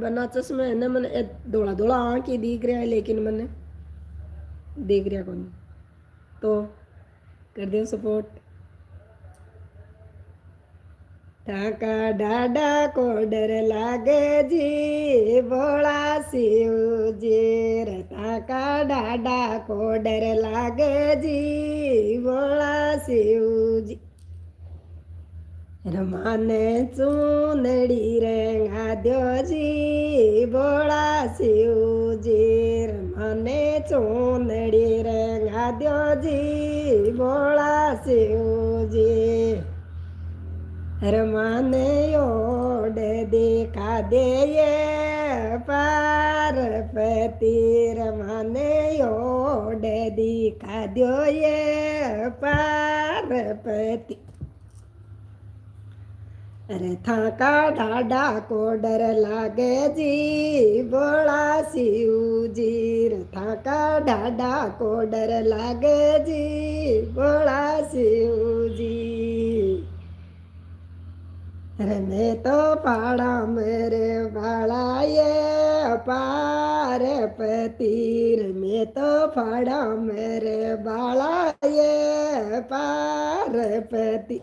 बना चश्मे ने मन धोला धोला आँख ही दिख रहा है लेकिन मैंने देख रहा कौन तो कर दो सपोर्ट। ठाका डाडा को डर लागे जी भोला शिव जी रे ठाका डाडा को डर लागे जी भोला शिव जी रमाने चूनड़ी रेंगा दो जी भोला शिव जी रमाने चूनड़ी रेंगा दो जी भोला शिव जी रमाने ओड दिखा दे ये पार्वती रमाने ओड दिखा दो ये पार्वती अरे थाका ढाडा को डर लागे जी भोला शिव जी रे थाका ढाडा को डर लागे जी भोला शिव जी अरे मैं तो पाड़ा मेरे बाला ये पार्वती रे मैं तो पाड़ा मेरे बाला ये पार्वती